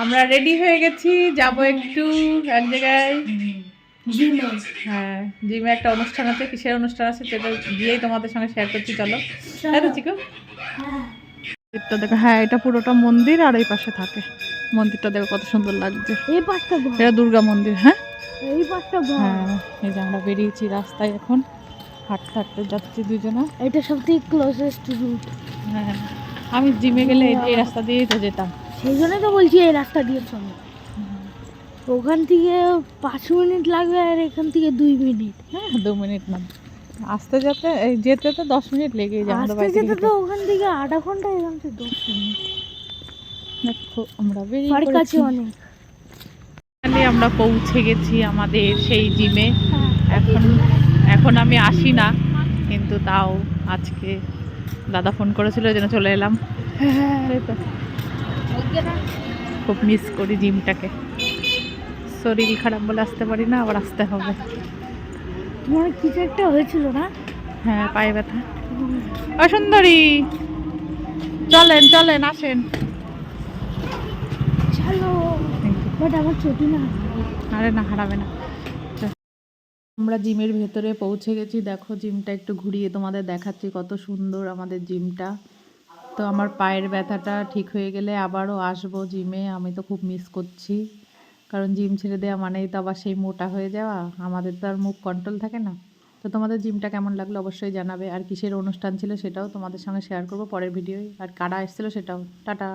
আমরা রেডি হয়ে গেছি, যাব একটু এক জায়গায়। হ্যাঁ, জিমে একটা অনুষ্ঠান আছে। কিসের অনুষ্ঠান আছে সেটা গিয়েই তোমাদের সঙ্গে শেয়ার করছি, চলো। তাই তো চিকু? মন্দিরটা দেখো, হ্যাঁ এটা পুরোটা মন্দির আর এই পাশে থাকে। মন্দিরটা দেখো কত সুন্দর লাগছে। এই পাশটা এটা দুর্গা মন্দির। হ্যাঁ এই পাশটা হ্যাঁ, এই যে আমরা বেরিয়েছি রাস্তায় এখন, হাঁটতে হাঁটতে যাচ্ছি দুজনা। এটা সবথেকে ক্লোজেস্ট রুট। হ্যাঁ, আমি জিমে গেলে এই রাস্তা দিয়েই তো যেতাম। সেই জন্যই তো বলছি এই রাস্তা দিয়ে চলো। ওখান থেকে 5 মিনিট লাগবে আর এখান থেকে 2 মিনিট। হ্যাঁ 2 মিনিট না, আসতে যেতে যেতে তো 10 মিনিট লেগেই যায় আমাদের আসতে বাড়ি যেতে থেকে। তো ওখান থেকে আধা ঘন্টা, এখান থেকে 10 মিনিট। দেখো আমরা বেরিয়ে পার্ক পড়েছি। আছে অনেক। ফাইনালি আমরা পৌঁছে গেছি আমাদের সেই জিমে। হ্যাঁ। এখন এখন আমি আসি না, কিন্তু তাও আজকে দাদা ফোন করেছিল যেন চলে এলাম। এই তো, খুব মিস করি জিমটাকে। শরীর খারাপ বলে আসতে পারি না, আবার আসতে হবে। তোমার কিছু একটা হয়েছিল না? হ্যাঁ পায়ে ব্যথা। ও সুন্দরী, চলেন চলেন আসেন। চলো, বাট আমার ছুটি না। আরে না, হারাবে না। আমরা জিমের ভেতরে পৌঁছে গেছি। দেখো জিমটা একটু ঘুরিয়ে তোমাদের দেখাচ্ছি, কত সুন্দর আমাদের জিমটা। তো আমার পায়ের ব্যথাটা ঠিক হয়ে গেলে আবারও আসবো জিমে। আমি তো খুব মিস করছি, কারণ জিম ছেড়ে দেওয়া মানেই তো আবার সেই মোটা হয়ে যাওয়া। আমাদের তো আর মুখ কন্ট্রোল থাকে না। তো তোমাদের জিমটা কেমন লাগলো অবশ্যই জানাবে, আর কিসের অনুষ্ঠান ছিল সেটাও তোমাদের সঙ্গে শেয়ার করবো পরের ভিডিওয়, আর কারা এসেছিলো সেটাও। টাটা।